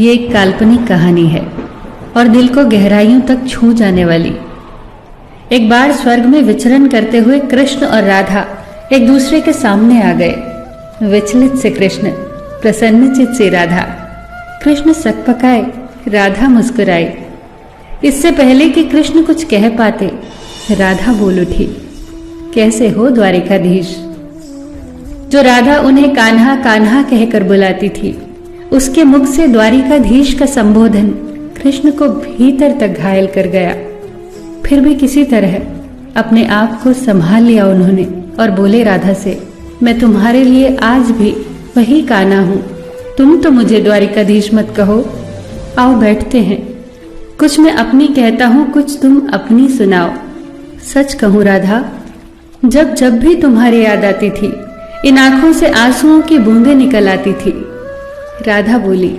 ये एक काल्पनिक कहानी है और दिल को गहराइयों तक छू जाने वाली। एक बार स्वर्ग में विचरण करते हुए कृष्ण और राधा एक दूसरे के सामने आ गए। विचलित से कृष्ण, प्रसन्नचित से राधा। कृष्ण सकपकाए, राधा मुस्कुराई। इससे पहले कि कृष्ण कुछ कह पाते, राधा बोल उठी, कैसे हो द्वारिकाधीश। जो राधा उन्हें कान्हा कान्हा कहकर बुलाती थी, उसके मुख से द्वारिकाधीश का संबोधन कृष्ण को भीतर तक घायल कर गया। फिर भी किसी तरह अपने आप को संभाल लिया उन्होंने और बोले राधा से, मैं तुम्हारे लिए आज भी वही कान्हा हूं। तुम तो मुझे द्वारिकाधीश मत कहो। आओ बैठते हैं। कुछ मैं अपनी कहता हूं, कुछ तुम अपनी सुनाओ। सच कहूं राधा, जब जब भी तुम्हारी याद आती थी, इन आंखों से आंसुओं की बूंदें निकल आती थी। राधा बोली,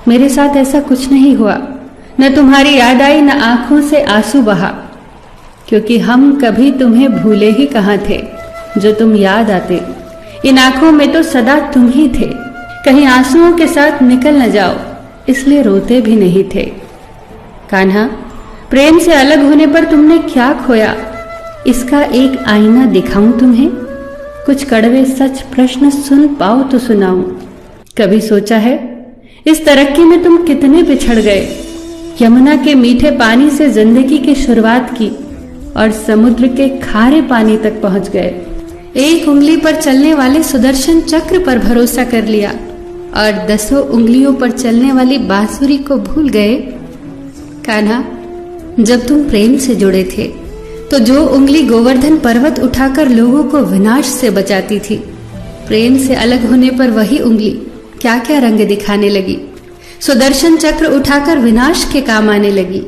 मेरे साथ ऐसा कुछ नहीं हुआ। न तुम्हारी याद आई, न आंखों से आंसू बहा, क्योंकि हम कभी तुम्हें भूले ही कहाँ थे। जो तुम याद आते, इन आंखों में तो सदा तुम ही थे। कहीं आंसुओं के साथ निकल न जाओ, इसलिए रोते भी नहीं थे। कान्हा, प्रेम से अलग होने पर तुमने क्या खोया, इसका एक आईना दिखाऊं तुम्हें। कुछ कड़वे सच प्रश्न सुन पाओ तो सुनाऊं। कभी सोचा है इस तरक्की में तुम कितने पिछड़ गए। यमुना के मीठे पानी से जिंदगी की शुरुआत की और समुद्र के खारे पानी तक पहुंच गए। एक उंगली पर चलने वाले सुदर्शन चक्र पर भरोसा कर लिया और 10 उंगलियों पर चलने वाली बांसुरी को भूल गए। कान्हा, जब तुम प्रेम से जुड़े थे तो जो उंगली गोवर्धन पर्वत उठाकर लोगों को विनाश से बचाती थी, प्रेम से अलग होने पर वही उंगली क्या क्या रंग दिखाने लगी। सुदर्शन चक्र उठाकर विनाश के काम आने लगी।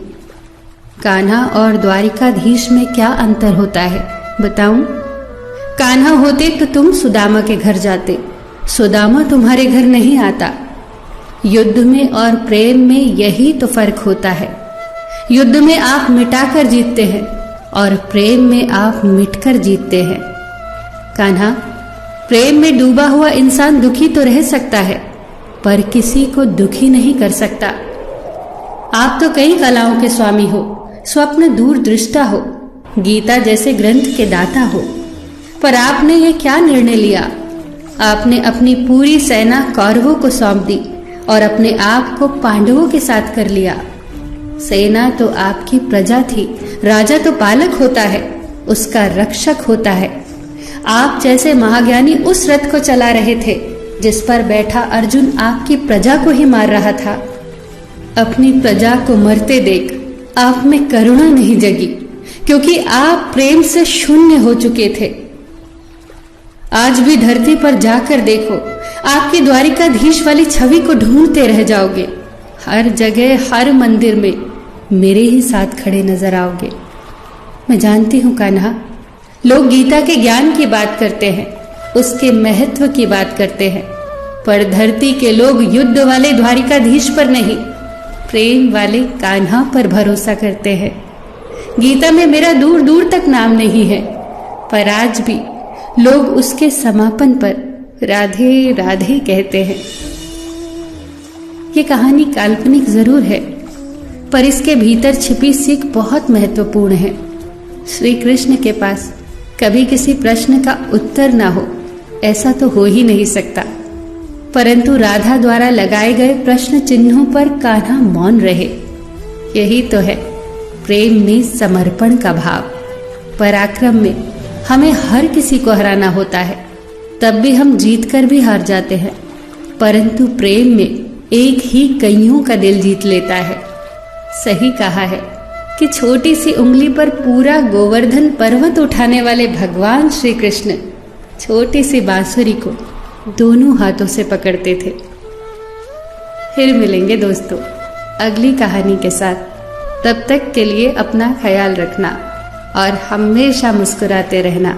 कान्हा और द्वारिकाधीश में क्या अंतर होता है बताऊं? कान्हा होते तो तुम सुदामा के घर जाते, सुदामा तुम्हारे घर नहीं आता। युद्ध में और प्रेम में यही तो फर्क होता है। युद्ध में आप मिटाकर जीतते हैं और प्रेम में आप मिटकर जीतते हैं। कान्हा, प्रेम में डूबा हुआ इंसान दुखी तो रह सकता है, पर किसी को दुखी नहीं कर सकता। आप तो कई कलाओं के स्वामी हो, स्वप्न दूरदृष्टा हो, गीता जैसे ग्रंथ के दाता हो, पर आपने ये क्या निर्णय लिया? आपने अपनी पूरी सेना कौरवों को सौंप दी और अपने आप को पांडवों के साथ कर लिया। सेना तो आपकी प्रजा थी, राजा तो पालक होता है, उसका रक्षक होता है। आप जैसे महाज्ञानी उस रथ को चला रहे थे जिस पर बैठा अर्जुन आपकी प्रजा को ही मार रहा था। अपनी प्रजा को मरते देख आप में करुणा नहीं जगी, क्योंकि आप प्रेम से शून्य हो चुके थे। आज भी धरती पर जाकर देखो, आपकी द्वारिकाधीश वाली छवि को ढूंढते रह जाओगे। हर जगह, हर मंदिर में मेरे ही साथ खड़े नजर आओगे। मैं जानती हूं कान्हा, लोग गीता के ज्ञान की बात करते हैं, उसके महत्व की बात करते हैं, पर धरती के लोग युद्ध वाले द्वारिकाधीश पर नहीं, प्रेम वाले कान्हा पर भरोसा करते हैं। गीता में मेरा दूर दूर तक नाम नहीं है, पर आज भी लोग उसके समापन पर राधे राधे कहते हैं। ये कहानी काल्पनिक जरूर है, पर इसके भीतर छिपी सीख बहुत महत्वपूर्ण है। श्री कृष्ण के पास कभी किसी प्रश्न का उत्तर ना हो, ऐसा तो हो ही नहीं सकता, परंतु राधा द्वारा लगाए गए प्रश्न चिन्हों पर कान्हा मौन रहे। यही तो है प्रेम में समर्पण का भाव। पराक्रम में हमें हर किसी को हराना होता है, तब भी हम जीत कर भी हार जाते हैं, परंतु प्रेम में एक ही कईयों का दिल जीत लेता है। सही कहा है कि छोटी सी उंगली पर पूरा गोवर्धन पर्वत उठाने वाले भगवान श्री कृष्ण छोटी सी बांसुरी को दोनों हाथों से पकड़ते थे। फिर मिलेंगे दोस्तों अगली कहानी के साथ। तब तक के लिए अपना ख्याल रखना और हमेशा मुस्कुराते रहना।